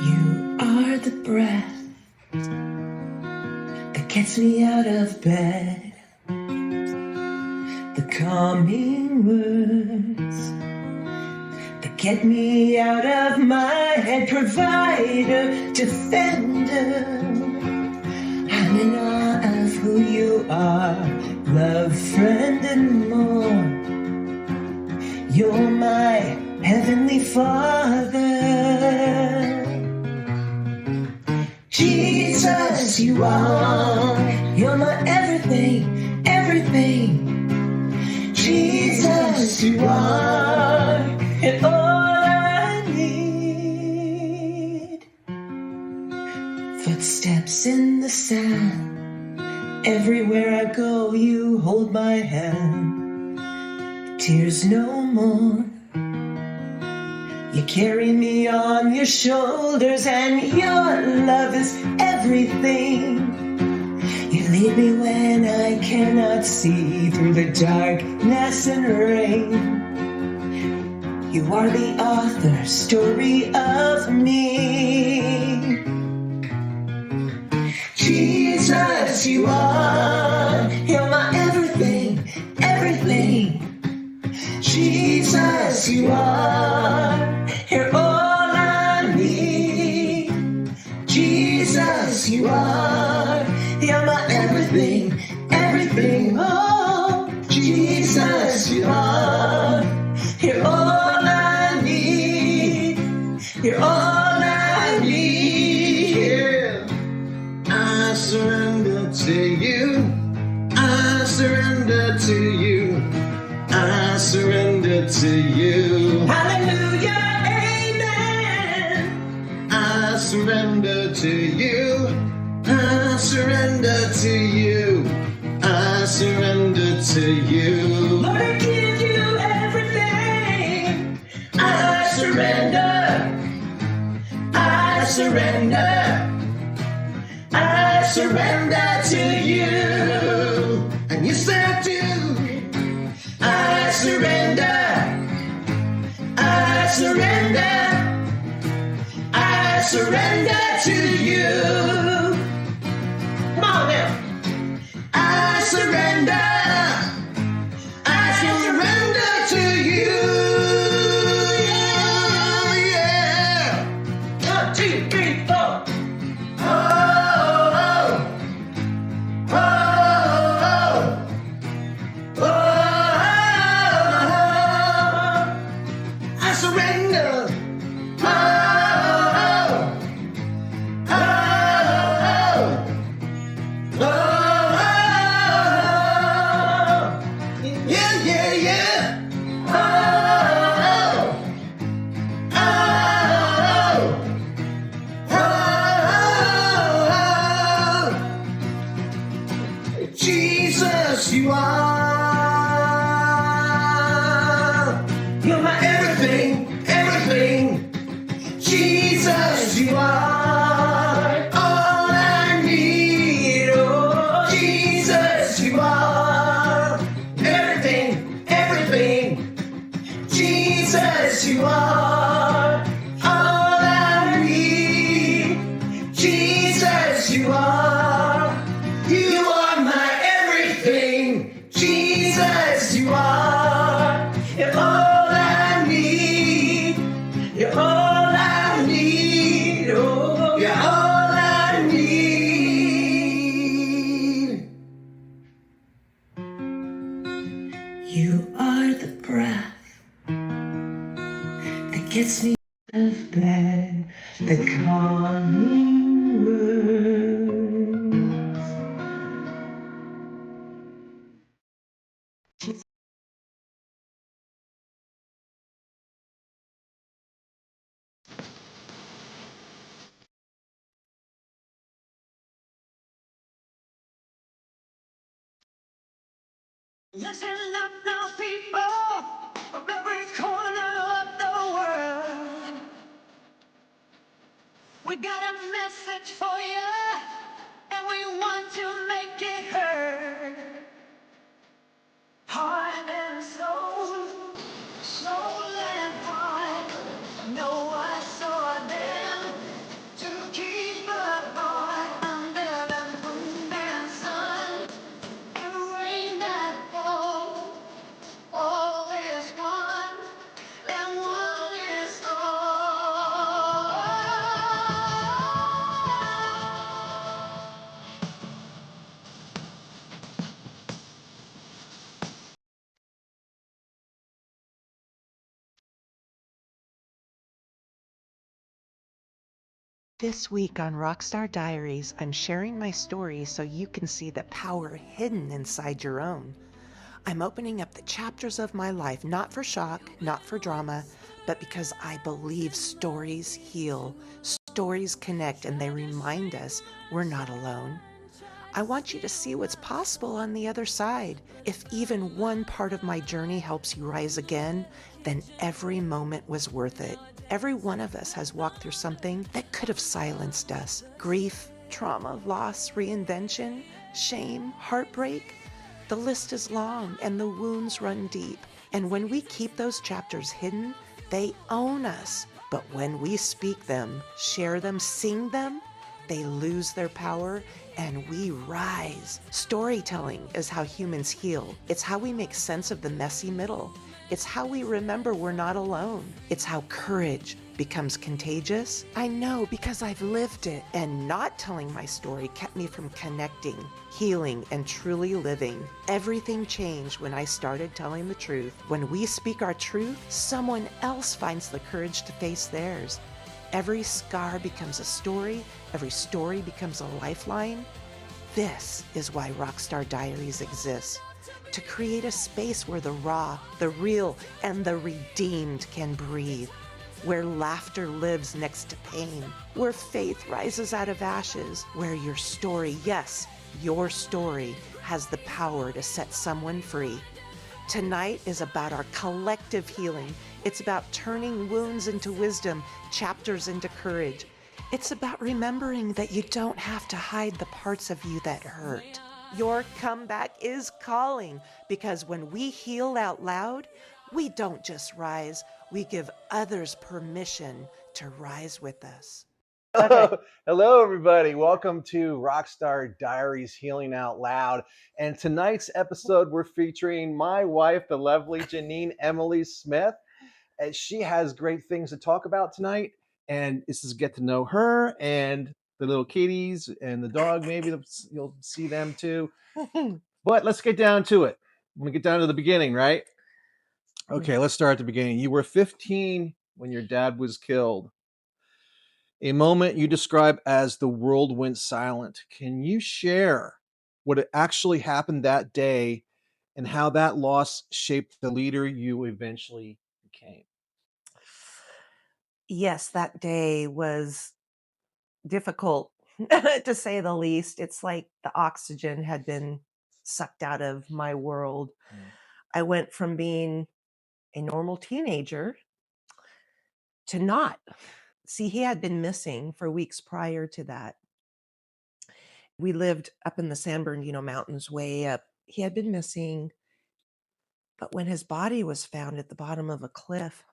You are the breath that gets me out of bed, the calming words that get me out of my head, provider, defender. I'm in awe of who you are, love, friend, and more. You're my Heavenly Father. Jesus, you are. You're my everything, everything. Jesus, you are. And all I need. Footsteps in the sand. Everywhere I go, you hold my hand. Tears no more. You carry me on your shoulders, and your love is everything. You lead me when I cannot see, through the darkness and rain. You are the author, story of me. Jesus, you are. You're my everything, everything. Jesus, you are. You're all I need. Jesus, you are. You're my everything, everything. Oh, Jesus, you are. You're all I need. You're all I need. Yeah. I surrender to you. I surrender to you. I surrender to you. Hallelujah, amen. I surrender to you. I surrender to you. I surrender to you. Lord, I give you everything. I surrender. I surrender. I surrender to you. And you said to. I surrender, I surrender, I surrender to you. Come on now. I surrender, I surrender to you. Yeah, yeah. 1, 2, 3, 4. Oh, oh, oh, oh, oh. Jesus, you are. You're my everything, everything. Jesus, you are. All I need. Oh, Jesus, you are. Everything, everything. Jesus, you are. All I need. Jesus, you are. You are my everything. Jesus, you are. You're all I need. You're all I need. Oh, you're all I need. You are the breath that gets me out of bed, the calming words. Listen up now, people, from every corner of the world. We got a message for you, and we want to make it heard. Heart and soul, soul and heart. No, I saw them This week on Rockstar Diaries, I'm sharing my story so you can see the power hidden inside your own. I'm opening up the chapters of my life, not for shock, not for drama, but because I believe stories heal, stories connect, and they remind us we're not alone. I want you to see what's possible on the other side. If even one part of my journey helps you rise again, then every moment was worth it. Every one of us has walked through something that could have silenced us. Grief, trauma, loss, reinvention, shame, heartbreak. The list is long and the wounds run deep. And when we keep those chapters hidden, they own us. But when we speak them, share them, sing them, they lose their power and we rise. Storytelling is how humans heal. It's how we make sense of the messy middle. It's how we remember we're not alone. It's how courage becomes contagious. I know because I've lived it, and not telling my story kept me from connecting, healing, and truly living. Everything changed when I started telling the truth. When we speak our truth, someone else finds the courage to face theirs. Every scar becomes a story. Every story becomes a lifeline. This is why Rockstar Diaries exists. To create a space where the raw, the real, and the redeemed can breathe. Where laughter lives next to pain. Where faith rises out of ashes. Where your story, yes, your story, has the power to set someone free. Tonight is about our collective healing. It's about turning wounds into wisdom, chapters into courage. It's about remembering that you don't have to hide the parts of you that hurt. Your comeback is calling, because when we heal out loud, we don't just rise, we give others permission to rise with us. Okay. Hello, everybody. Welcome to Rockstar Diaries Healing Out Loud. And tonight's episode, we're featuring my wife, the lovely Ginine Emily Smith. And she has great things to talk about tonight. And this is get to know her and the little kitties and the dog. Maybe you'll see them too. But let's get down to it. I'm going to get down to the beginning, right? Okay, let's start at the beginning. You were 15 when your dad was killed. A moment you describe as the world went silent. Can you share what actually happened that day and how that loss shaped the leader you eventually became? Yes, that day was difficult to say the least. It's like the oxygen had been sucked out of my world. I went from being a normal teenager to not. See, he had been missing for weeks prior to that. We lived up in the San Bernardino Mountains, way up. He had been missing, but when his body was found at the bottom of a cliff,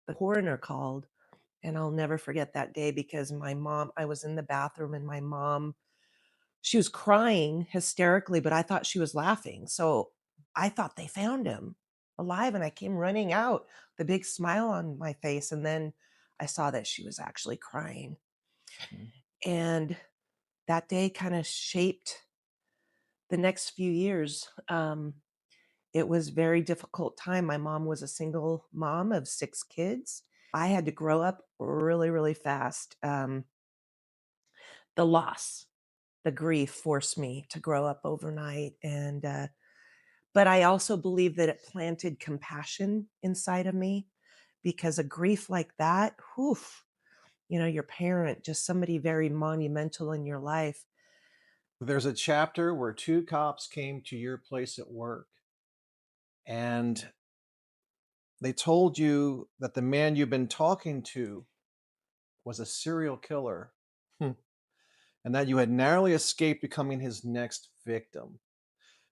the coroner called, and I'll never forget that day because I was in the bathroom and my mom, she was crying hysterically, but I thought she was laughing. So I thought they found him alive, and I came running out, the big smile on my face, and then I saw that she was actually crying. And that day kind of shaped the next few years. It was a very difficult time. My mom was a single mom of 6 kids. I had to grow up really, really fast. The loss, the grief forced me to grow up overnight. But I also believe that it planted compassion inside of me, because a grief like that, whew, your parent, just somebody very monumental in your life. There's a chapter where 2 cops came to your place at work and they told you that the man you've been talking to was a serial killer. And that you had narrowly escaped becoming his next victim.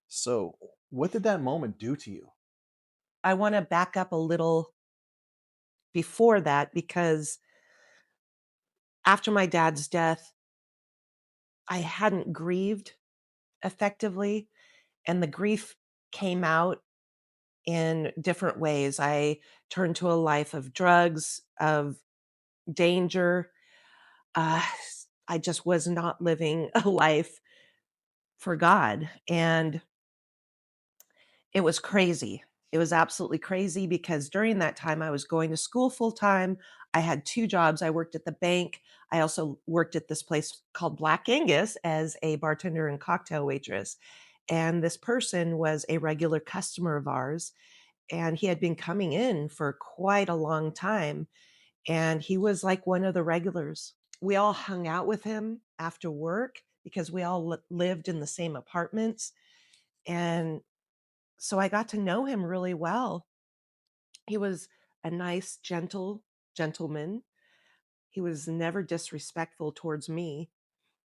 So, what did that moment do to you? I want to back up a little before that, because after my dad's death, I hadn't grieved effectively, and the grief came out in different ways. I turned to a life of drugs, of danger. I just was not living a life for God. And it was crazy. It was absolutely crazy, because during that time I was going to school full time. I had 2 jobs. I worked at the bank. I also worked at this place called Black Angus as a bartender and cocktail waitress. And this person was a regular customer of ours, and he had been coming in for quite a long time. And he was like one of the regulars. We all hung out with him after work because we all lived in the same apartments. And so I got to know him really well. He was a nice, gentle gentleman. He was never disrespectful towards me,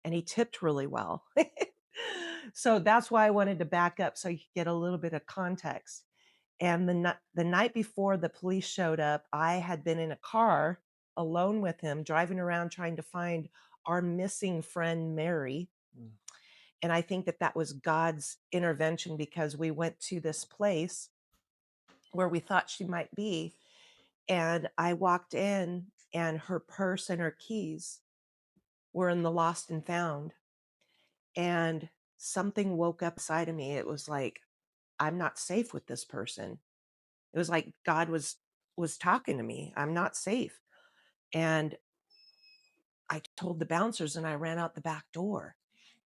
and he tipped really well. So that's why I wanted to back up so you could get a little bit of context. And the night before the police showed up, I had been in a car alone with him, driving around trying to find our missing friend, Mary. Mm. And I think that was God's intervention, because we went to this place where we thought she might be. And I walked in, and her purse and her keys were in the lost and found. And something woke up inside of me. It was like, I'm not safe with this person. It was like God was talking to me. I'm not safe. And I told the bouncers, and I ran out the back door.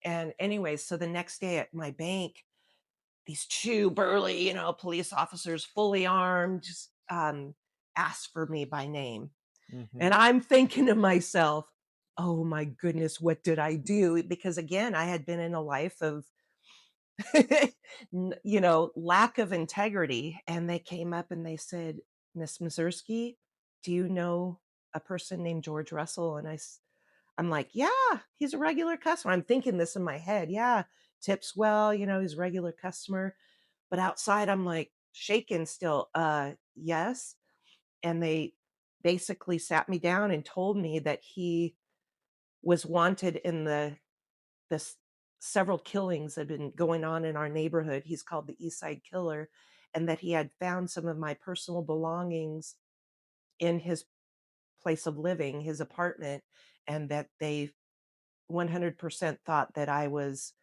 And anyways, so the next day at my bank, these 2 burly, police officers, fully armed, just, asked for me by name. Mm-hmm. And I'm thinking to myself, oh my goodness, what did I do? Because again, I had been in a life of, lack of integrity. And they came up and they said, Miss Mazursky, do you know a person named George Russell? And I'm like, yeah, he's a regular customer. I'm thinking this in my head. Yeah, tips well, he's a regular customer. But outside, I'm like shaking still. Yes. And they basically sat me down and told me that he was wanted in the several killings that had been going on in our neighborhood. He's called the East Side Killer, and that he had found some of my personal belongings in his place of living, his apartment, and that they 100% thought that I was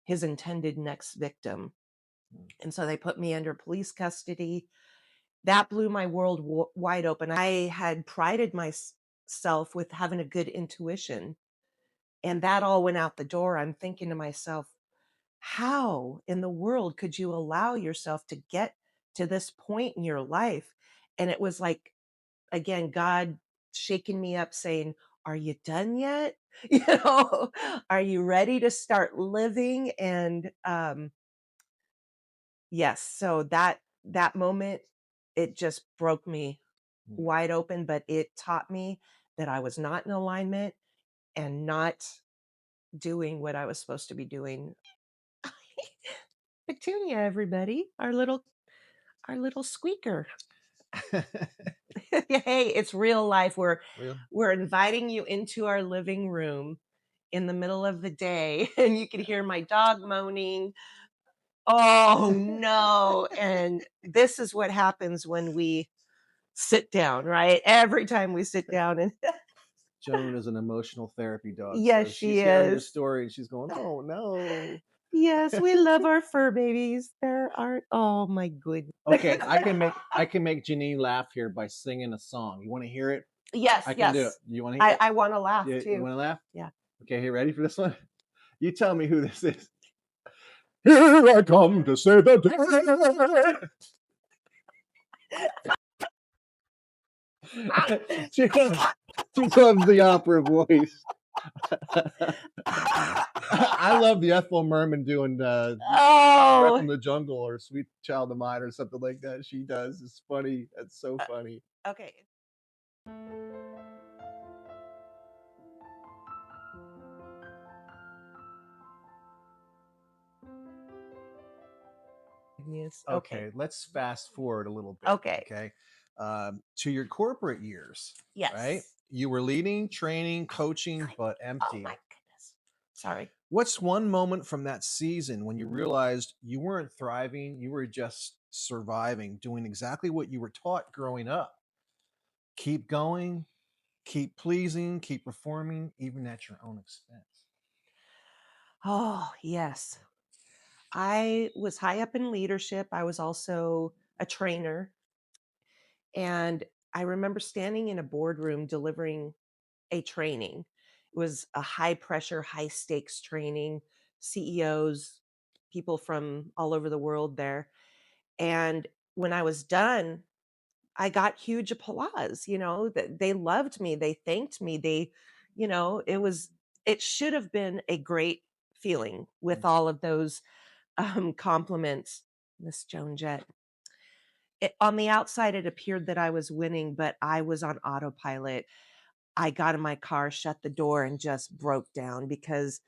his intended next victim. And so they put me under police custody. That blew my world wide open. I had prided myself with having a good intuition, and that all went out the door. I'm thinking to myself, how in the world could you allow yourself to get to this point in your life? And it was like, again, God shaking me up saying, are you done yet? Are you ready to start living? And yes, so that moment, it just broke me wide open, but it taught me that I was not in alignment and not doing what I was supposed to be doing. Petunia, everybody, our little squeaker. Hey, it's real life. We're inviting you into our living room in the middle of the day, and you can hear my dog moaning. Oh no. And this is what happens when we sit down, right? Every time we sit down. And Joan is an emotional therapy dog. yes, so she she's hearing your is. story and she's going, oh no. Yes, we love our fur babies. There aren't. Oh my goodness. Okay, I can make Ginine laugh here by singing a song. You want to hear it? Yes, I can do it. You want to hear it? I want to laugh You too. want to laugh? Yeah. Okay, you ready for this one? You tell me who this is. Here I come to say the day. she loves the opera voice. I love the Ethel Merman doing Breath from the Jungle or Sweet Child of Mine or something like that. She does. It's funny. It's so funny. Okay. Yes. Okay, let's fast forward a little bit. Okay. To your corporate years. Yes. Right? You were leading, training, coaching, but empty. Oh my goodness. Sorry. What's one moment from that season when you realized you weren't thriving, you were just surviving, doing exactly what you were taught growing up? Keep going, keep pleasing, keep performing, even at your own expense. Oh, yes. I was high up in leadership. I was also a trainer. And I remember standing in a boardroom delivering a training. It was a high pressure, high stakes training, CEOs, people from all over the world there. And when I was done, I got huge applause, that they loved me, they thanked me, it should have been a great feeling with all of those compliments, Miss Joan Jett. On the outside, it appeared that I was winning, but I was on autopilot. I got in my car, shut the door, and just broke down because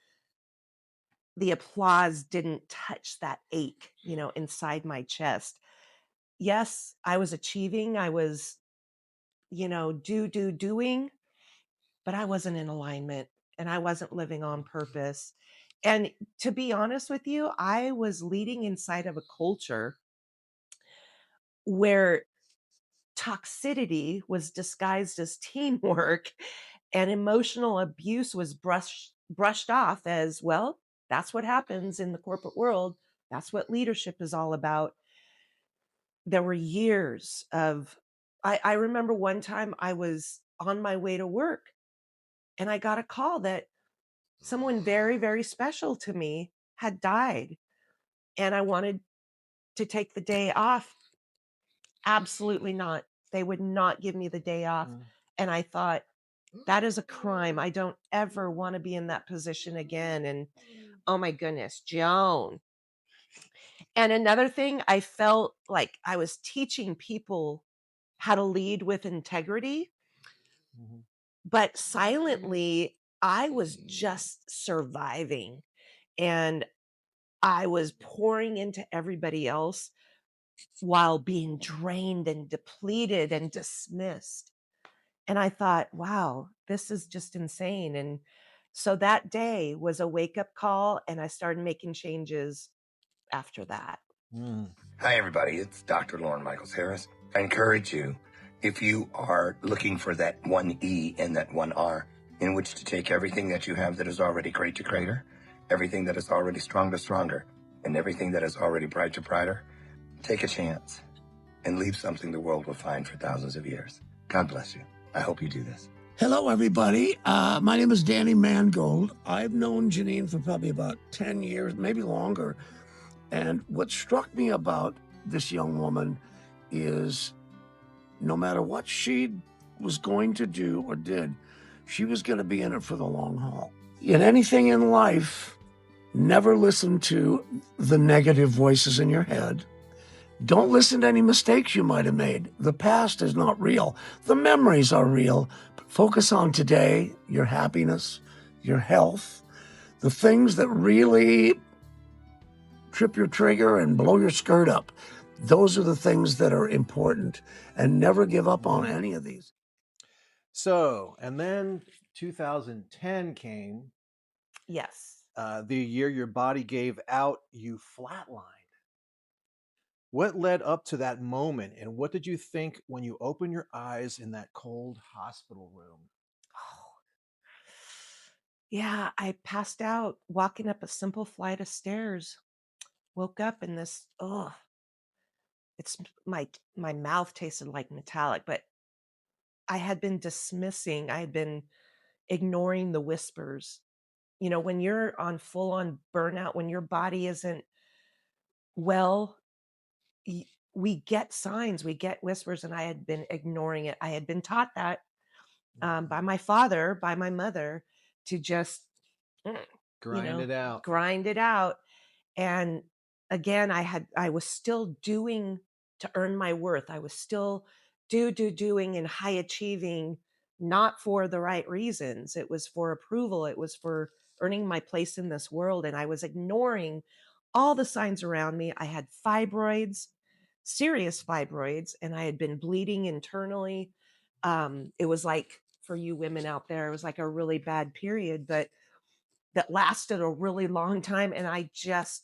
the applause didn't touch that ache, inside my chest. Yes, I was achieving. I was, doing, but I wasn't in alignment and I wasn't living on purpose. And to be honest with you, I was leading inside of a culture where toxicity was disguised as teamwork and emotional abuse was brushed off as, well, that's what happens in the corporate world. That's what leadership is all about. There were years of I remember one time I was on my way to work and I got a call that someone very, very special to me had died. And I wanted to take the day off. Absolutely not. They would not give me the day off. And I thought, that is a crime. I don't ever want to be in that position again. And oh my goodness, Joan. And another thing, I felt like I was teaching people how to lead with integrity, but silently, I was just surviving and I was pouring into everybody else while being drained and depleted and dismissed. And I thought, wow, this is just insane. And so that day was a wake up call, and I started making changes after that. Hi, everybody. It's Dr. Lauren Michaels Harris. I encourage you, if you are looking for that one E and that one R, in which to take everything that you have that is already great to greater, everything that is already strong to stronger, and everything that is already bright to brighter, take a chance and leave something the world will find for thousands of years. God bless you. I hope you do this. Hello, everybody. My name is Danny Mangold. I've known Ginine for probably about 10 years, maybe longer. And what struck me about this young woman is no matter what she was going to do or did, she was going to be in it for the long haul. In anything in life, never listen to the negative voices in your head. Don't listen to any mistakes you might have made. The past is not real. The memories are real. Focus on today, your happiness, your health, the things that really trip your trigger and blow your skirt up. Those are the things that are important, and never give up on any of these. So, and then 2010 came. Yes. The year your body gave out, you flatlined. What led up to that moment, and what did you think when you opened your eyes in that cold hospital room? Oh. Yeah, I passed out walking up a simple flight of stairs. Woke up in this, it's my mouth tasted like metallic, but I had been dismissing, I had been ignoring the whispers. When you're on full on burnout, when your body isn't well, we get signs, we get whispers, and I had been ignoring it. I had been taught that by my father, by my mother, to just Grind it out. grind it out. And again, I was still doing to earn my worth. I was still doing and high achieving, not for the right reasons. It was for approval. It was for earning my place in this world. And I was ignoring all the signs around me. I had fibroids, serious fibroids, and I had been bleeding internally. It was like, for you women out there, it was like a really bad period, but that lasted a really long time. And I just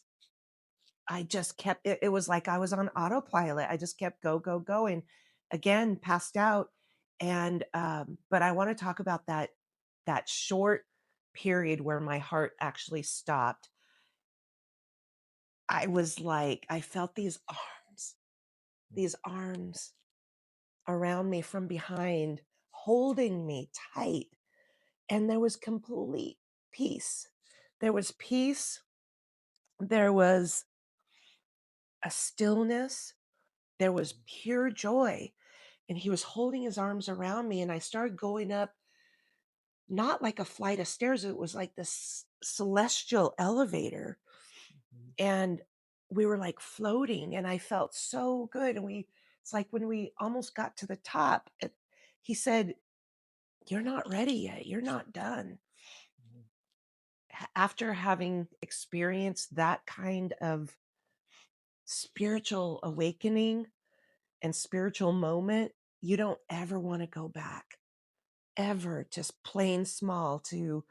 kept it was like I was on autopilot. I just kept going. Again, passed out. And but I want to talk about that short period where my heart actually stopped. I was like, I felt these arms around me from behind, holding me tight. And there was complete peace. There was peace. There was a stillness. There was pure joy. And he was holding his arms around me. And I started going up, not like a flight of stairs, it was like this celestial elevator. And we were like floating, and I felt so good. And it's like when we almost got to the top, he said, "You're not ready yet. You're not done." After having experienced that kind of spiritual awakening and spiritual moment, you don't ever want to go back, ever. Just plain small, to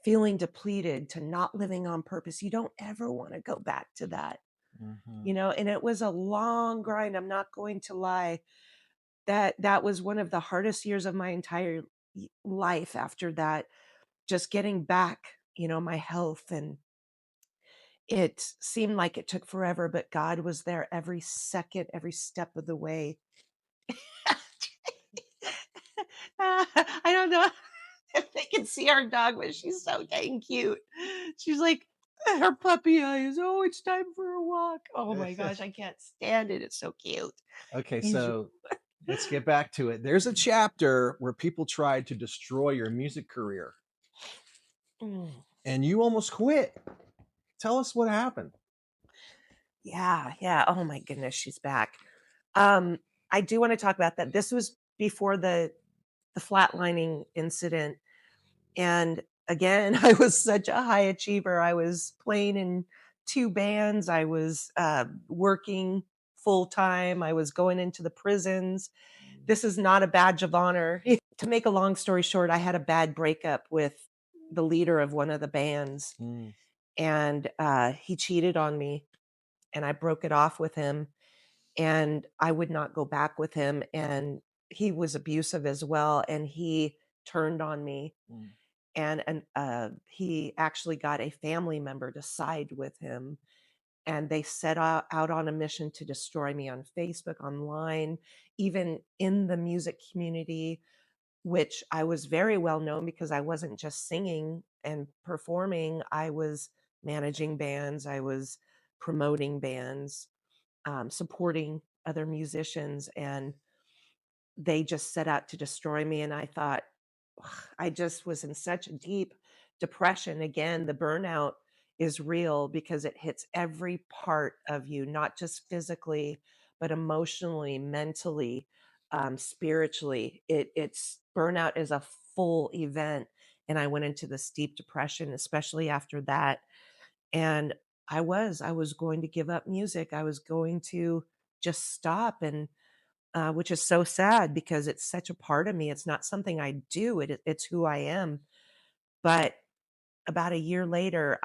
feeling depleted, to not living on purpose. You don't ever want to go back to that, and it was a long grind. I'm not going to lie. That was one of the hardest years of my entire life after that, just getting back, my health. And it seemed like it took forever, but God was there every second, every step of the way. I don't know if they can see our dog, but she's so dang cute. She's like, her puppy eyes. Oh, it's time for a walk. Oh my gosh, I can't stand it. It's so cute. Okay, so let's get back to it. There's a chapter where people tried to destroy your music career, and you almost quit. Tell us what happened. Yeah. Oh my goodness, she's back. I do want to talk about that. This was before the flatlining incident. And again, I was such a high achiever. I was playing in 2 bands. I was working full time. I was going into the prisons. This is not a badge of honor. To make a long story short, I had a bad breakup with the leader of one of the bands. And he cheated on me, and I broke it off with him. And I would not go back with him. And he was abusive as well. And he turned on me. And he actually got a family member to side with him. And they set out on a mission to destroy me on Facebook, online, even in the music community, which I was very well known because I wasn't just singing and performing. I was managing bands. I was promoting bands, supporting other musicians, and they just set out to destroy me. And I thought, I just was in such a deep depression. Again, the burnout is real because it hits every part of you, not just physically, but emotionally, mentally, spiritually. It's burnout is a full event. And I went into this deep depression, especially after that. And I was going to give up music. I was going to just stop. And which is so sad because it's such a part of me. It's not something I do. It's who I am. But about a year later,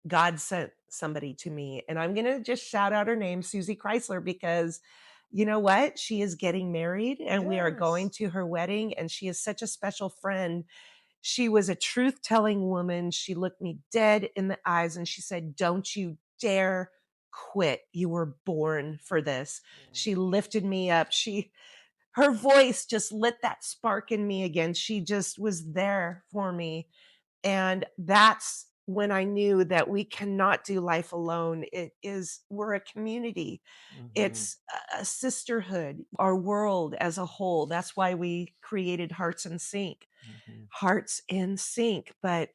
God sent somebody to me, and I'm going to just shout out her name, Susie Chrysler, because you know what? She is getting married, and we are going to her wedding, and she is such a special friend. She was a truth-telling woman. She looked me dead in the eyes and she said, "Don't you dare quit. You were born for this." She lifted me up. Her voice just lit that spark in me again. She just was there for me. And that's when I knew that we cannot do life alone. We're a community. It's a sisterhood, our world as a whole. That's why we created Hearts in Sync. Hearts in Sync. But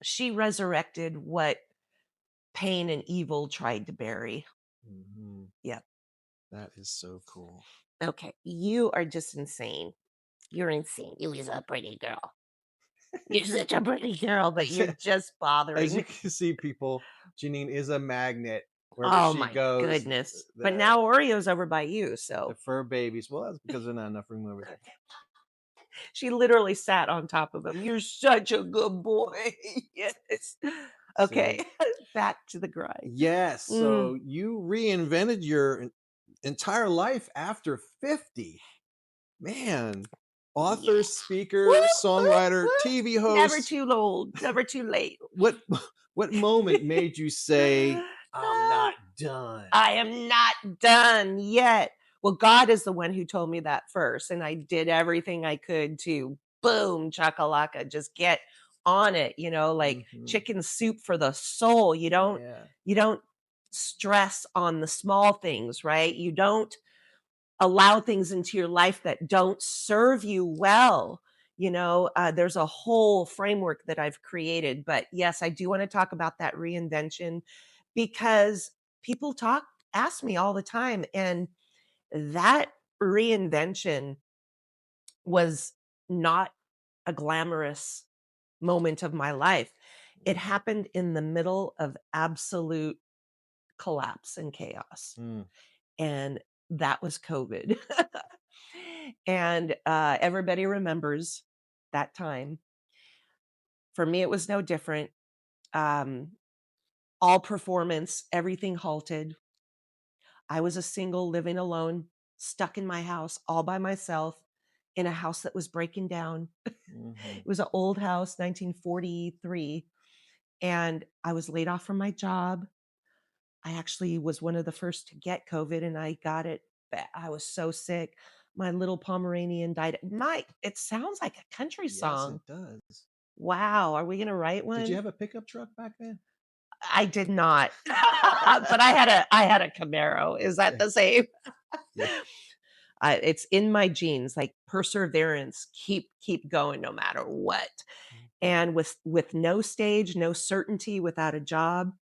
she resurrected what pain and evil tried to bury. Yep. That is so cool. Okay. You are just insane. You're insane. You is a pretty girl. You're such a pretty girl, but you're just bothering. As you can see, people, Ginine is a magnet wherever Oh she my goes. goodness. But now Oreo's over by you, so. The fur babies. Well, that's because there's not enough room over there. She literally sat on top of him. You're such a good boy. Yes. Okay. Back to the grind. Yes. So you reinvented your entire life after 50. Man. Author, speaker, songwriter, TV host. Never too old, never too late. What moment made you say, I'm not done? I am not done yet. Well, God is the one who told me that first. And I did everything I could to boom, chakalaka, just get on it, like chicken soup for the soul. You don't stress on the small things, right? You don't allow things into your life that don't serve you well. There's a whole framework that I've created. But yes, I do want to talk about that reinvention, because people ask me all the time. And that reinvention was not a glamorous moment of my life. It happened in the middle of absolute collapse and chaos. And that was COVID. And everybody remembers that time. For me, it was no different. All performance, everything halted. I was a single living alone, stuck in my house all by myself in a house that was breaking down. It was an old house, 1943. And I was laid off from my job. I actually was one of the first to get COVID, and I got it. I was so sick. My little Pomeranian died. It sounds like a country song. Yes, it does. Wow. Are we going to write one? Did you have a pickup truck back then? I did not, but I had a Camaro. Is that the same? Yeah. It's in my genes, like perseverance, keep going no matter what. And with no stage, no certainty, without a job,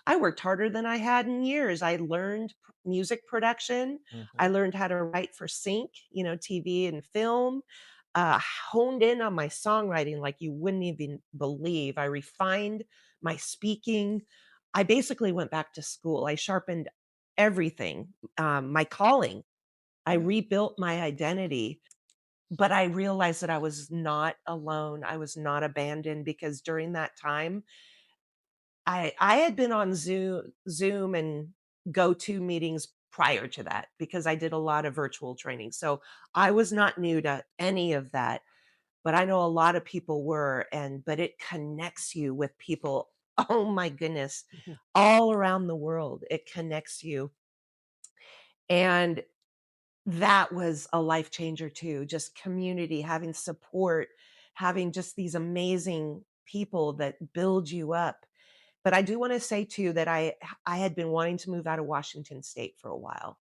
I worked harder than I had in years. I learned music production. I learned how to write for sync, TV and film. Honed in on my songwriting like you wouldn't even believe. I refined my speaking. I basically went back to school. I sharpened everything, my calling. I rebuilt my identity. But I realized that I was not alone. I was not abandoned, because during that time, I had been on Zoom and GoTo meetings prior to that, because I did a lot of virtual training. So I was not new to any of that, but I know a lot of people were, but it connects you with people. Oh my goodness, all around the world, it connects you. And that was a life changer too. Just community, having support, having just these amazing people that build you up. But I do want to say too that I had been wanting to move out of Washington State for a while.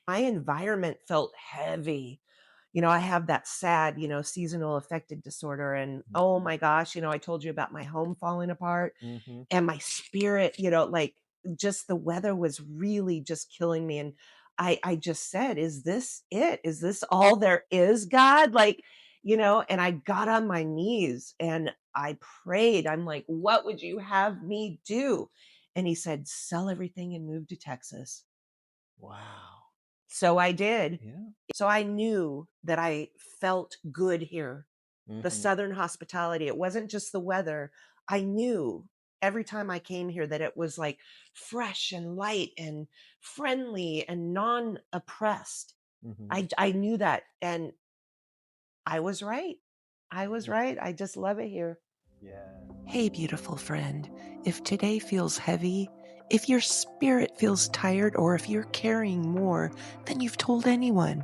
My environment felt heavy. I have that sad, seasonal affective disorder. And oh my gosh, I told you about my home falling apart and my spirit, like just the weather was really just killing me. And I just said, is this it? Is this all there is, God? Like, and I got on my knees and I prayed. I'm like, what would you have me do? And he said, sell everything and move to Texas. Wow. So I did. Yeah. So I knew that I felt good here. The Southern hospitality, it wasn't just the weather. I knew every time I came here that it was like fresh and light and friendly and non-oppressed. I knew that. And I was right. I just love it here. Yeah. Hey, beautiful friend. If today feels heavy, if your spirit feels tired, or if you're carrying more than you've told anyone,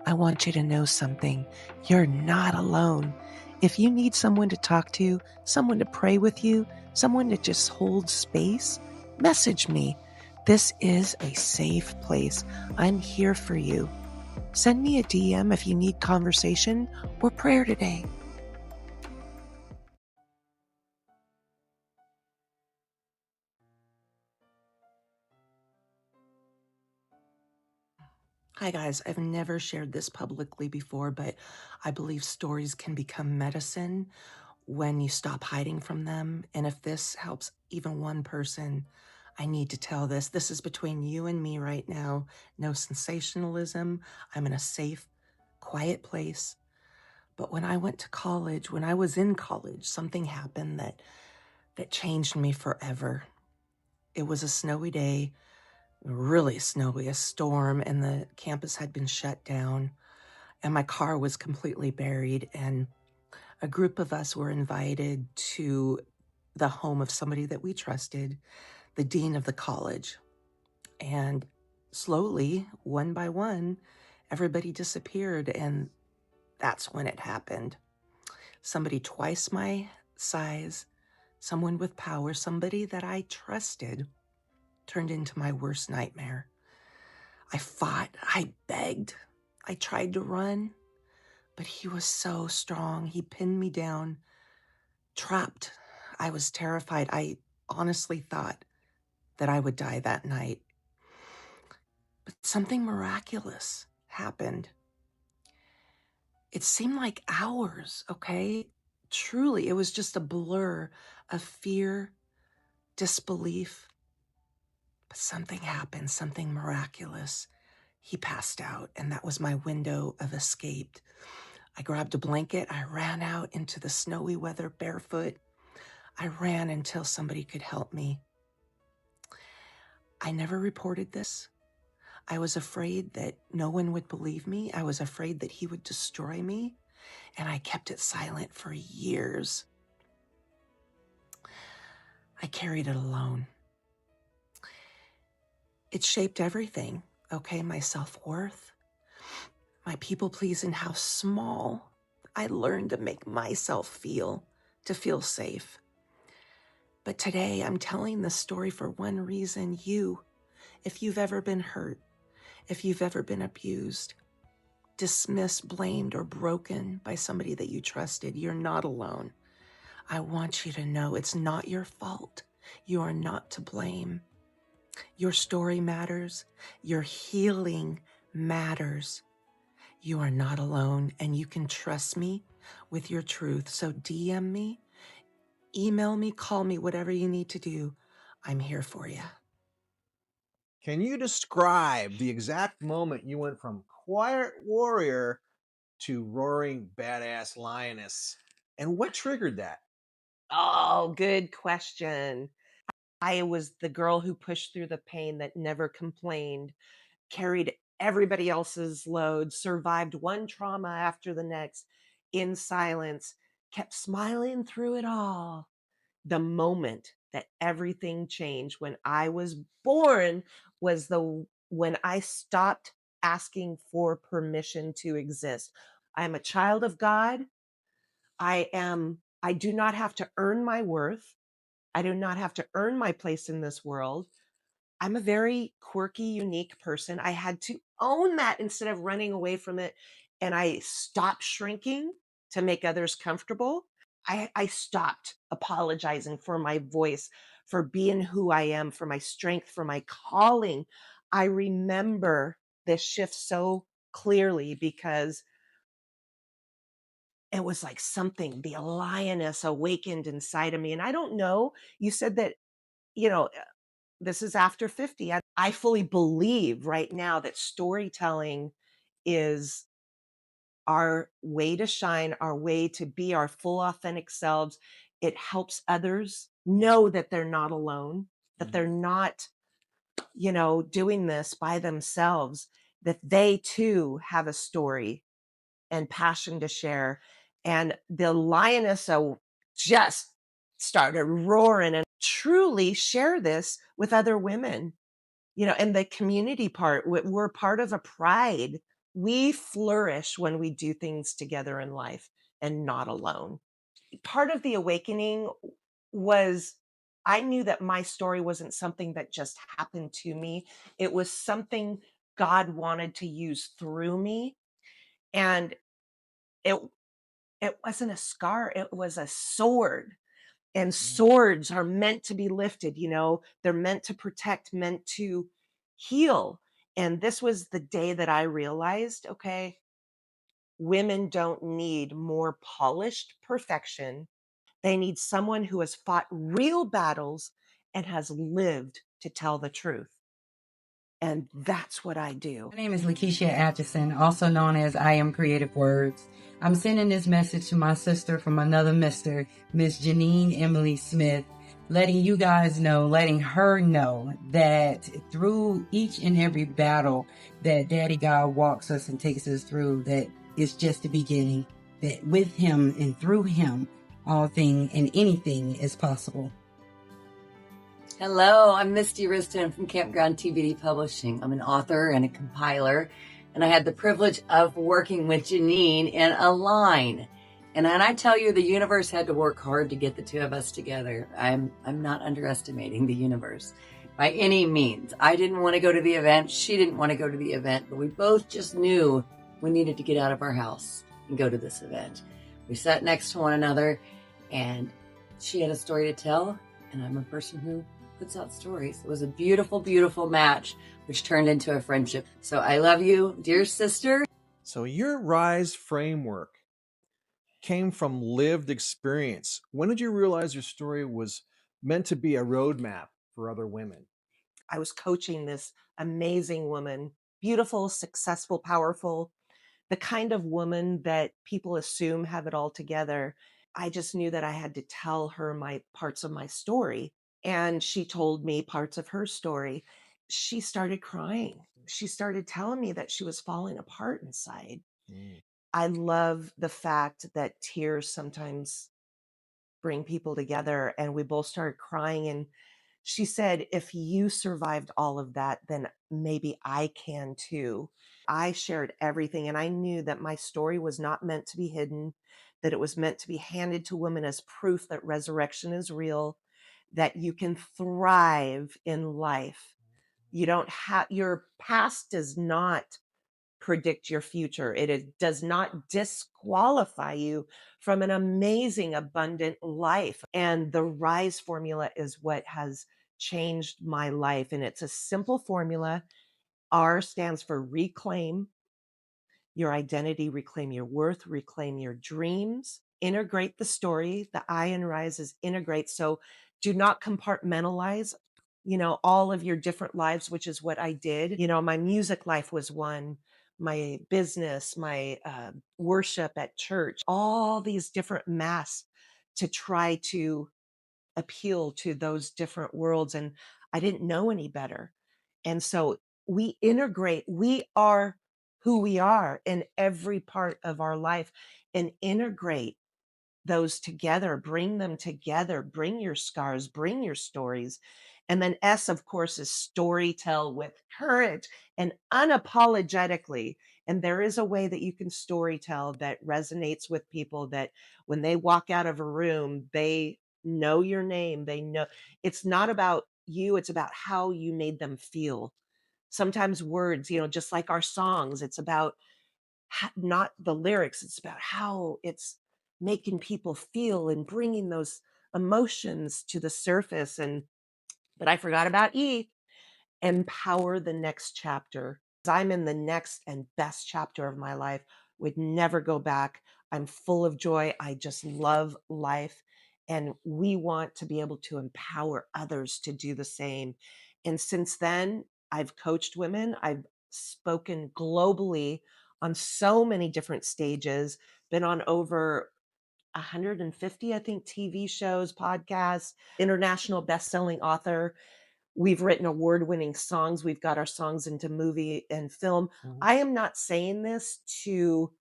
I want you to know something. You're not alone. If you need someone to talk to, someone to pray with you, someone to just hold space, message me. This is a safe place. I'm here for you. Send me a DM if you need conversation or prayer today. Hi guys, I've never shared this publicly before, but I believe stories can become medicine when you stop hiding from them. And if this helps even one person, I need to tell this. This is between you and me right now. No sensationalism. I'm in a safe, quiet place. But when I went to college, when I was in college, something happened that changed me forever. It was a snowy day. Really snowy, a storm, and the campus had been shut down, and my car was completely buried, and a group of us were invited to the home of somebody that we trusted, the dean of the college. And slowly, one by one, everybody disappeared. And that's when it happened. Somebody twice my size, someone with power, somebody that I trusted, turned into my worst nightmare. I fought, I begged, I tried to run, but he was so strong. He pinned me down, trapped. I was terrified. I honestly thought that I would die that night. But something miraculous happened. It seemed like hours, okay? Truly, it was just a blur of fear, disbelief. But something happened, something miraculous. He passed out, and that was my window of escape. I grabbed a blanket. I ran out into the snowy weather barefoot. I ran until somebody could help me. I never reported this. I was afraid that no one would believe me. I was afraid that he would destroy me, and I kept it silent for years. I carried it alone. It shaped everything, okay? My self-worth, my people-pleasing, how small I learned to make myself feel, to feel safe. But today I'm telling this story for one reason. You, if you've ever been hurt, if you've ever been abused, dismissed, blamed, or broken by somebody that you trusted, you're not alone. I want you to know it's not your fault. You are not to blame. Your story matters. Your healing matters. You are not alone, and you can trust me with your truth. So DM me, email me, call me, whatever you need to do. I'm here for you. Can you describe the exact moment you went from quiet warrior to roaring badass lioness? And what triggered that? Oh, good question. I was the girl who pushed through the pain, that never complained, carried everybody else's load, survived one trauma after the next in silence, kept smiling through it all. The moment that everything changed when I was born was when I stopped asking for permission to exist. I am a child of God. I do not have to earn my worth. I do not have to earn my place in this world. I'm a very quirky, unique person. I had to own that instead of running away from it. And I stopped shrinking to make others comfortable. I stopped apologizing for my voice, for being who I am, for my strength, for my calling. I remember this shift so clearly because it was like something, the lioness awakened inside of me. And I don't know, you said that, this is after 50. I fully believe right now that storytelling is our way to shine, our way to be our full authentic selves. It helps others know that they're not alone, that they're not, doing this by themselves, that they too have a story and passion to share. And the lioness just started roaring and truly share this with other women, and the community part. We're part of a pride. We flourish when we do things together in life and not alone. Part of the awakening was I knew that my story wasn't something that just happened to me. It was something God wanted to use through me. And it wasn't a scar, it was a sword. And swords are meant to be lifted, they're meant to protect, meant to heal. And this was the day that I realized, okay, women don't need more polished perfection. They need someone who has fought real battles and has lived to tell the truth. And that's what I do. My name is Lakeisha Atchison, also known as I Am Creative Words. I'm sending this message to my sister from another mister, Miss Ginine Emily Smith, letting you guys know, letting her know that through each and every battle that Daddy God walks us and takes us through, that it's just the beginning, that with him and through him, all thing and anything is possible. Hello, I'm Misty Riston from Campground TBD Publishing. I'm an author and a compiler, and I had the privilege of working with Ginine in a line. And when I tell you the universe had to work hard to get the two of us together, I'm not underestimating the universe by any means. I didn't want to go to the event. She didn't want to go to the event, but we both just knew we needed to get out of our house and go to this event. We sat next to one another, and she had a story to tell, and I'm a person who puts out stories. It was a beautiful, beautiful match, which turned into a friendship. So I love you, dear sister. So your RISE framework came from lived experience. When did you realize your story was meant to be a roadmap for other women? I was coaching this amazing woman, beautiful, successful, powerful, the kind of woman that people assume have it all together. I just knew that I had to tell her my parts of my story. And she told me parts of her story. She started crying. She started telling me that she was falling apart inside. I love the fact that tears sometimes bring people together, and we both started crying. And she said, if you survived all of that, then maybe I can too. I shared everything, and I knew that my story was not meant to be hidden, that it was meant to be handed to women as proof that resurrection is real, that you can thrive in life. You don't have, your past does not predict your future. Does not disqualify you from an amazing, abundant life. And the RISE formula is what has changed my life. And it's a simple formula. R stands for reclaim your identity, reclaim your worth, reclaim your dreams, integrate the story. The I in RISE is integrate. So do not compartmentalize, all of your different lives, which is what I did. My music life was one, my business, my worship at church, all these different masks to try to appeal to those different worlds. And I didn't know any better. And so we integrate, we are who we are in every part of our life, and integrate those together, bring them together, bring your scars, bring your stories. And then S, of course, is story tell with courage and unapologetically. And there is a way that you can story tell that resonates with people, that when they walk out of a room, they know your name. They know it's not about you, it's about how you made them feel. Sometimes words, just like our songs, it's about not the lyrics, it's about how it's making people feel and bringing those emotions to the surface. But I forgot about E, empower the next chapter. I'm in the next and best chapter of my life, would never go back. I'm full of joy. I just love life. And we want to be able to empower others to do the same. And since then, I've coached women, I've spoken globally on so many different stages, been on over 150, I think, TV shows, podcasts, international best-selling author. We've written award-winning songs. We've got our songs into movie and film. I am not saying this to,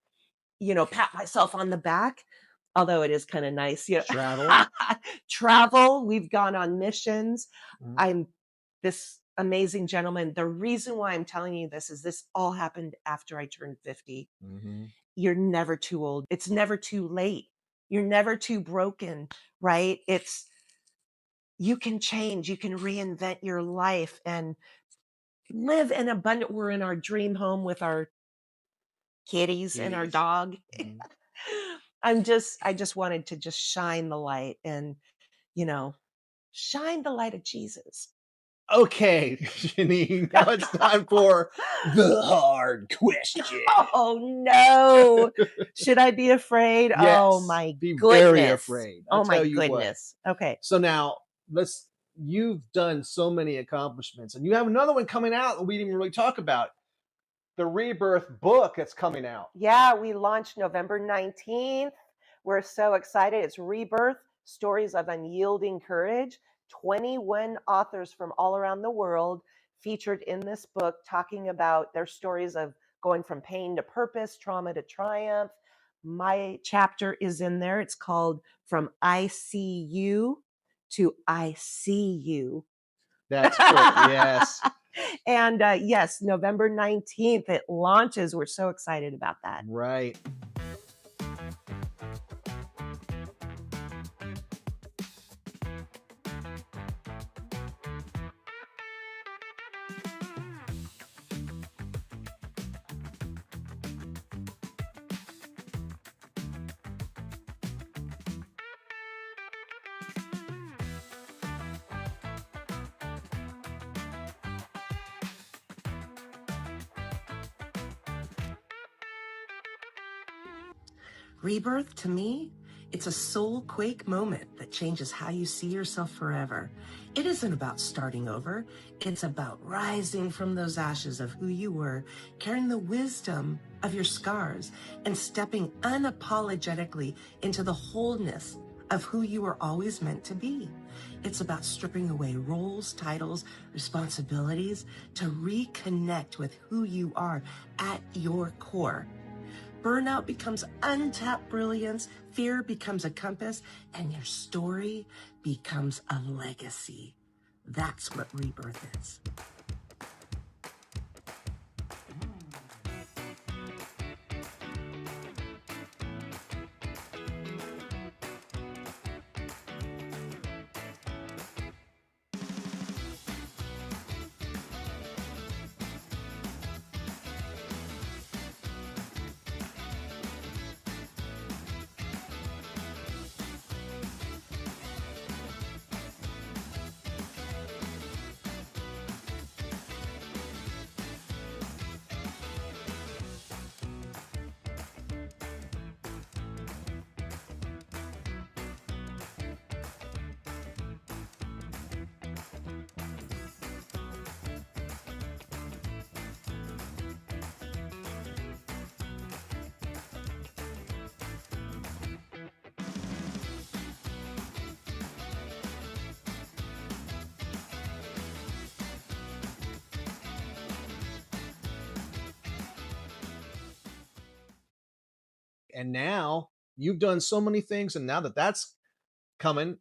pat myself on the back, although it is kind of nice. Travel. Travel. We've gone on missions. I'm this amazing gentleman. The reason why I'm telling you this is this all happened after I turned 50. You're never too old. It's never too late. You're never too broken, right? You can change, you can reinvent your life and live in abundant. We're in our dream home with our kitties and our dog. I just wanted to just shine the light and, shine the light of Jesus. Okay, Ginine, now it's time for the hard question. Oh no. Should I be afraid? Yes, Oh my be goodness. very afraid. I'll Oh my tell you what. goodness. Okay. So now you've done so many accomplishments, and you have another one coming out that we didn't even really talk about. The Rebirth book that's coming out. Yeah, we launched November 19th. We're so excited. It's Rebirth, Stories of Unyielding Courage. 21 authors from all around the world featured in this book, talking about their stories of going from pain to purpose, trauma to triumph. My chapter is in there. It's called From I See You to I See You. That's true. Yes. And yes, November 19th, it launches. We're so excited about that. Right. Rebirth, to me, it's a soul quake moment that changes how you see yourself forever. It isn't about starting over. It's about rising from those ashes of who you were, carrying the wisdom of your scars, and stepping unapologetically into the wholeness of who you were always meant to be. It's about stripping away roles, titles, responsibilities to reconnect with who you are at your core. Burnout becomes untapped brilliance, fear becomes a compass, and your story becomes a legacy. That's what rebirth is. And now you've done so many things, and now that that's coming,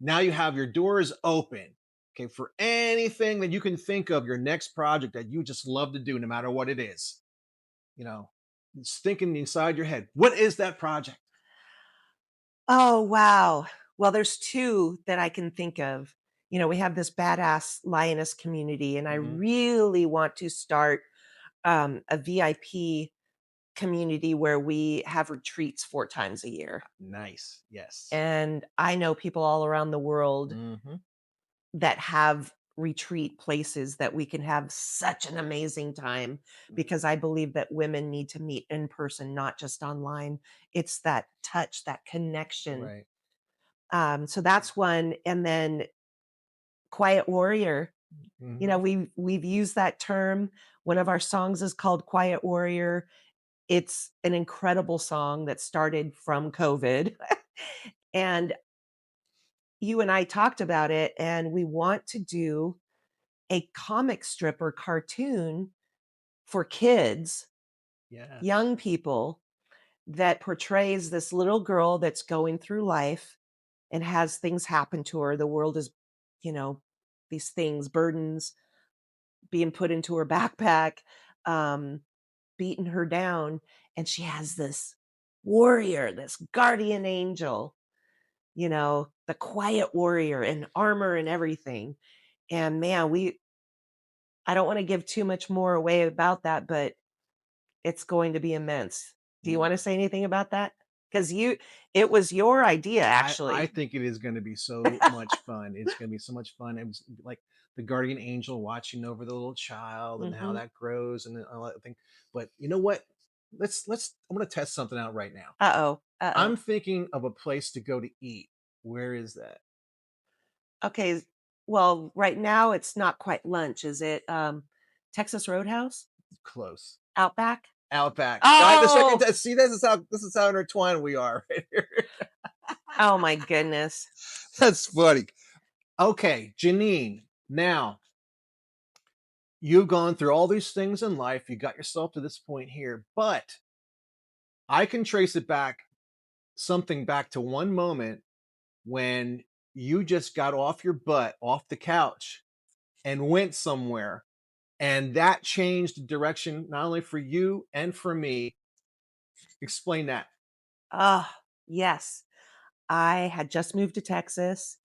now you have your doors open, okay, for anything that you can think of, your next project that you just love to do, no matter what it is. You know, it's thinking inside your head, what is that project? Oh, wow. Well, there's two that I can think of. You know, we have this badass Lioness community, and I really want to start a VIP community where we have retreats 4 times a year. Nice. Yes. And I know people all around the world Mm-hmm. that have retreat places that we can have such an amazing time, because I believe that women need to meet in person, not just online. It's that touch, that connection. Right. So that's one. And then Quiet Warrior. You know, we've used that term. One of our songs is called Quiet Warrior. It's an incredible song that started from COVID. And you and I talked about it, and we want to do a comic strip or cartoon for kids, Yeah. young people, that portrays this little girl that's going through life and has things happen to her. The world is, you know, these things, burdens being put into her backpack, beating her down. And she has this warrior, this guardian angel, you know, the quiet warrior in armor and everything. And man, I don't want to give too much more away about that, but it's going to be immense. Do you want to say anything about that? Because it was your idea, actually. I think it is going to be so much fun. It's going to be so much fun. It was like the guardian angel watching over the little child and how that grows and all that thing. But you know what? Let's. I'm going to test something out right now. Uh-oh. I'm thinking of a place to go to eat. Where is that? Okay. Well, right now it's not quite lunch, is it? Texas Roadhouse? Close. Outback? Outback. Oh! The second see, this is how intertwined we are right here. Oh my goodness. That's funny. Okay, Ginine. Now, you've gone through all these things in life. You got yourself to this point here, but I can trace it back to one moment when you just got off your butt, off the couch, and went somewhere. And that changed direction, not only for you and for me. Explain that. Ah, yes. I had just moved to Texas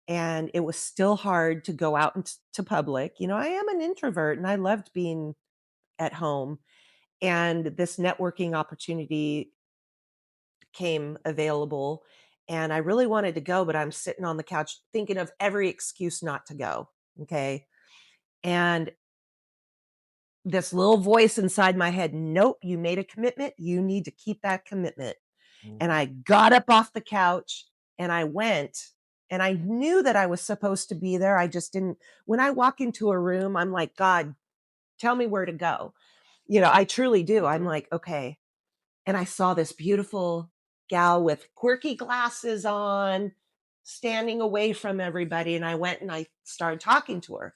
and it was still hard to go out into public. You know, I am an introvert and I loved being at home. And this networking opportunity came available and I really wanted to go, but I'm sitting on the couch thinking of every excuse not to go. Okay. And this little voice inside my head, nope, you made a commitment. You need to keep that commitment. And I got up off the couch and I went, and I knew that I was supposed to be there. I just didn't. When I walk into a room, I'm like, God, tell me where to go. You know, I truly do. I'm like, okay. And I saw this beautiful gal with quirky glasses on, standing away from everybody. And I went and I started talking to her.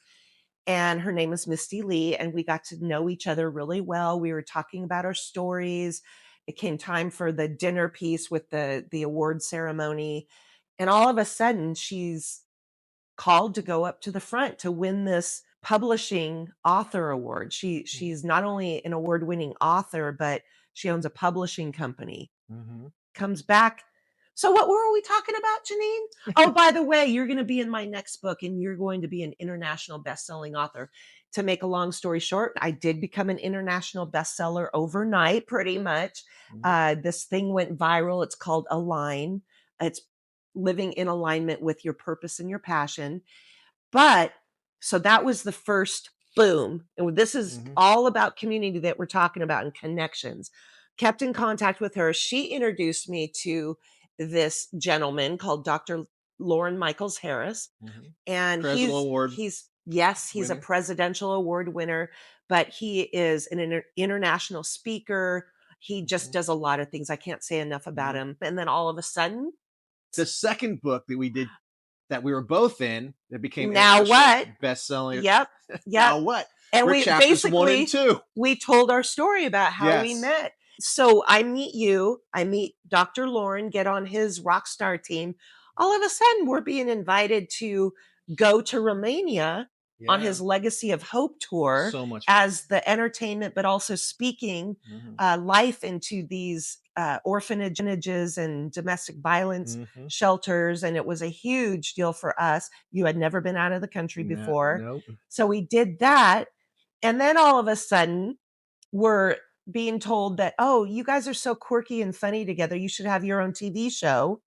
And her name is Misty Lee. And we got to know each other really well. We were talking about our stories. It came time for the dinner piece with the award ceremony. And all of a sudden, she's called to go up to the front to win this publishing author award. She's not only an award-winning author, but she owns a publishing company. Comes back. So what were we talking about, Ginine? Oh, by the way, you're going to be in my next book and you're going to be an international best-selling author. To make a long story short, I did become an international bestseller overnight, pretty much. This thing went viral. It's called Align. It's living in alignment with your purpose and your passion. But so that was the first boom. And this is all about community that we're talking about and connections. Kept in contact with her. She introduced me to this gentleman called Dr. Lauren Michaels Harris. And he's a presidential award winner, but he is an international speaker. He just does a lot of things. I can't say enough about him. And then all of a sudden, the second book that we did, that we were both in, that became Now What bestseller. Yep. Now What? And We're we chapters 1 and basically 2. we told our story about how we met. So I meet you, I meet Dr. Lauren, get on his Rockstar team. All of a sudden, we're being invited to go to Romania on his Legacy of Hope tour So much as the entertainment, but also speaking life into these orphanages and domestic violence shelters. And it was a huge deal for us. You had never been out of the country before. Nope. So we did that. And then all of a sudden, we're being told that, oh, you guys are so quirky and funny together. You should have your own TV show.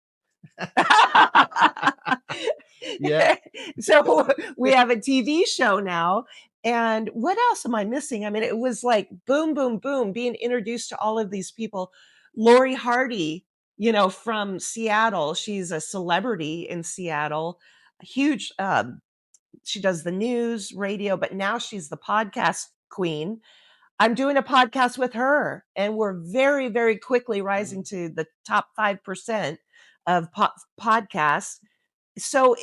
Yeah. So we have a TV show now. And what else am I missing? I mean, it was like boom, boom, boom, being introduced to all of these people. Lori Hardy, you know, from Seattle. She's a celebrity in Seattle, a huge, she does the news, radio, but now she's the podcast queen. I'm doing a podcast with her, and we're very, very quickly rising to the top 5% of podcasts. So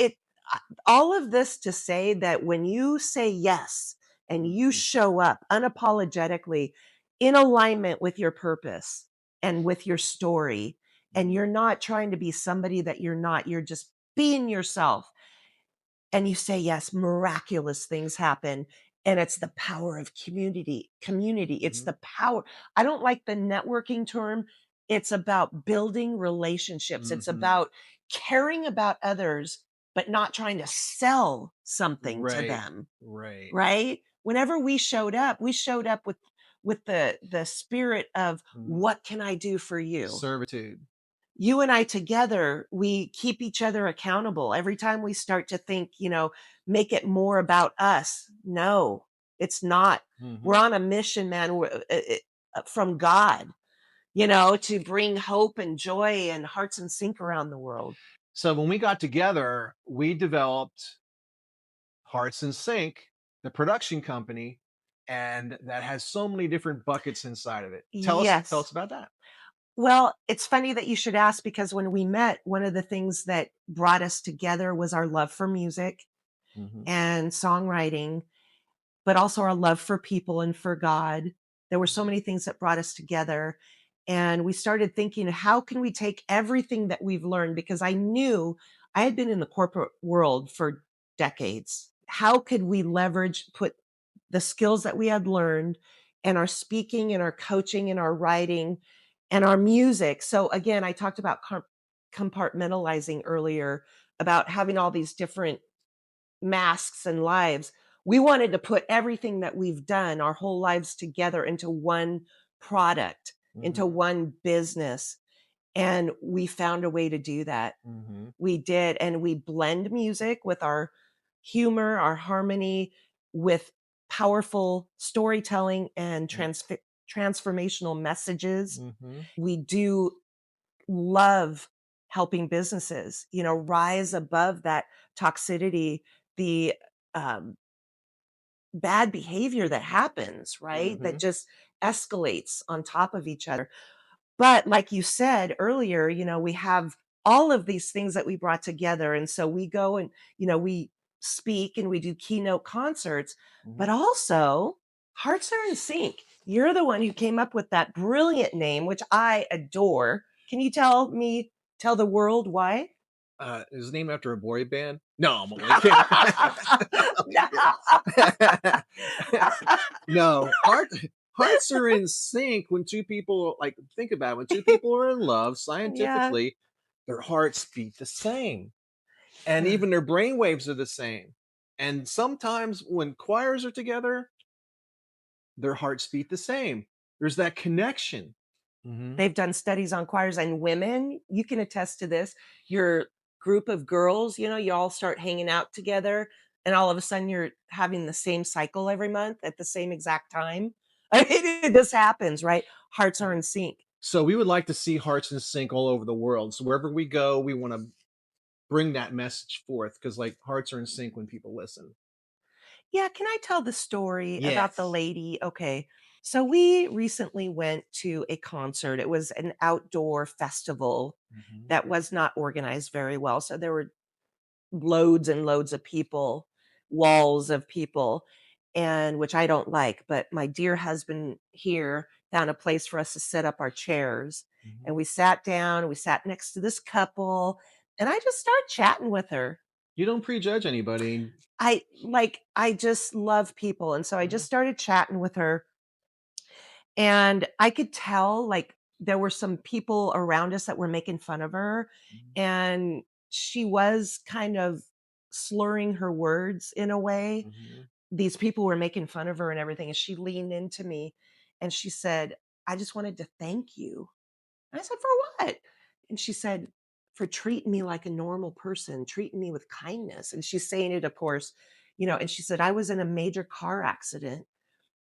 all of this to say that when you say yes and you show up unapologetically in alignment with your purpose and with your story, and you're not trying to be somebody that you're not, you're just being yourself, and you say yes, miraculous things happen. And it's the power of community. It's the power. I don't like the networking term. It's about building relationships. It's about caring about others, but not trying to sell something to them. Right. Whenever we showed up with the spirit of what can I do for you? Servitude. You and I together, we keep each other accountable. Every time we start to think, you know, make it more about us. No, it's not. We're on a mission, man, from God, you know, to bring hope and joy and hearts and sink around the world. So when we got together, we developed Hearts and Sink, the production company, and that has so many different buckets inside of it. Tell us about that. Well, it's funny that you should ask, because when we met, one of the things that brought us together was our love for music and songwriting, but also our love for people and for God. There were so many things that brought us together. And we started thinking, how can we take everything that we've learned? Because I knew I had been in the corporate world for decades how could we put the skills that we had learned and our speaking and our coaching and our writing and our music. So again, I talked about compartmentalizing earlier, about having all these different masks and lives. We wanted to put everything that we've done our whole lives together into one product, into one business. And we found a way to do that. We did. And we blend music with our humor, our harmony, with powerful storytelling and transformational messages. We do love helping businesses, rise above that toxicity, the bad behavior that happens, right? That just escalates on top of each other. But like you said earlier, we have all of these things that we brought together. And so we go and, we speak and we do keynote concerts, but also Hearts Are in Sync. You're the one who came up with that brilliant name, which I adore. Can you tell the world why? It was named after a boy band. No, I'm only kidding. No, hearts are in sync when two people, like, think about it, when two people are in love, scientifically, their hearts beat the same. And even their brain waves are the same. And sometimes when choirs are together, their hearts beat the same. There's that connection. They've done studies on choirs and women. You can attest to this. Your group of girls, you all start hanging out together, and all of a sudden you're having the same cycle every month at the same exact time. I mean, this happens, right? Hearts are in sync. So we would like to see hearts in sync all over the world. So wherever we go, we want to bring that message forth, because like hearts are in sync when people listen. Yeah, can I tell the story about the Yes. lady? Okay. So we recently went to a concert. It was an outdoor festival that was not organized very well. So there were loads and loads of people, walls of people, and which I don't like, but my dear husband here found a place for us to set up our chairs. And we sat down, we sat next to this couple, and I just started chatting with her. You don't prejudge anybody. I just love people. And so I just started chatting with her, and I could tell like there were some people around us that were making fun of her, and she was kind of slurring her words in a way. These people were making fun of her and everything. And she leaned into me and she said, "I just wanted to thank you." And I said, "For what?" And she said, "For treating me like a normal person, treating me with kindness." And she's saying it, of course, and she said, "I was in a major car accident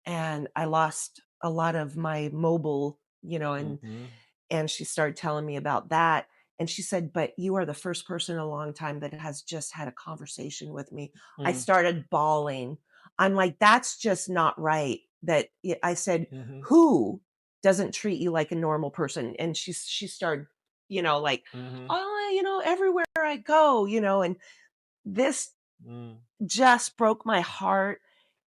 and I lost a lot of my mobile, and she started telling me about that. And she said, "But you are the first person in a long time that has just had a conversation with me." I started bawling. I'm like, that's just not right. I said, "Who doesn't treat you like a normal person?" And she started, like, "Oh, everywhere I go, and this just broke my heart,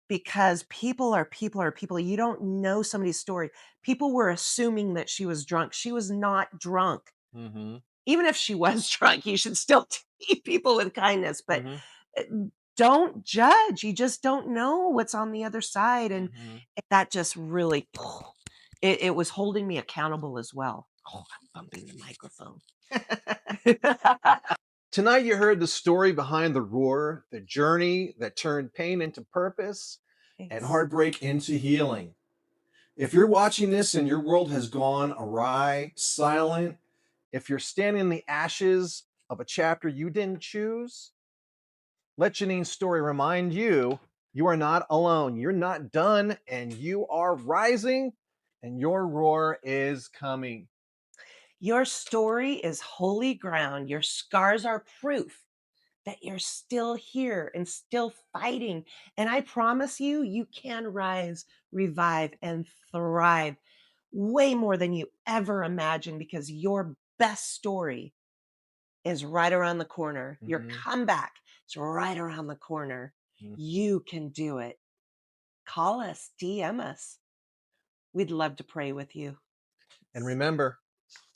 because people are people are people. You don't know somebody's story. People were assuming that she was drunk. She was not drunk. Even if she was drunk, you should still treat people with kindness, but don't judge. You just don't know what's on the other side." And that just really, it was holding me accountable as well. Oh, I'm bumping the microphone. Tonight you heard the story behind the roar, the journey that turned pain into purpose and heartbreak into healing. If you're watching this and your world has gone awry, silent, if you're standing in the ashes of a chapter you didn't choose, let Janine's story remind you you are not alone. You're not done, and you are rising, and your roar is coming. Your story is holy ground. Your scars are proof that you're still here and still fighting. And I promise you, you can rise, revive, and thrive way more than you ever imagined, because your best story is right around the corner. Your comeback is right around the corner. You can do it. Call us, DM us. We'd love to pray with you. And remember,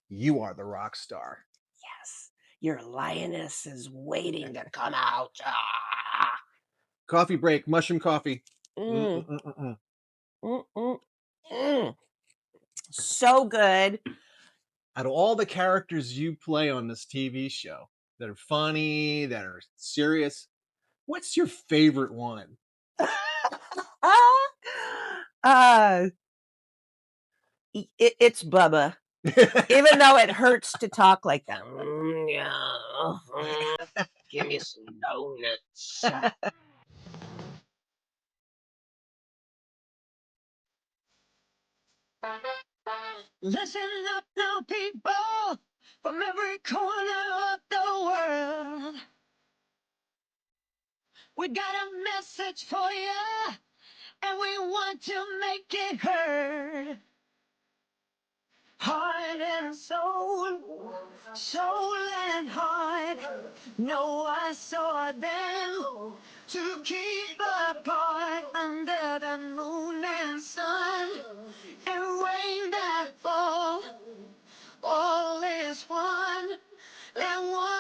you are the rock star. Yes, your lioness is waiting to come out. Ah. Coffee break, mushroom coffee. Mm, Mm-mm-mm-mm. mm, mm, mm. So good. Out of all the characters you play on this TV show that are funny, that are serious, what's your favorite one? uh, it's Bubba. Even though it hurts to talk like that. Yeah. Give me some donuts. Listen up now, people, from every corner of the world. We got a message for you, and we want to make it heard. Heart and soul, soul and heart. No, I saw them to keep apart under the moon and sun and rain that fall. All is one and one.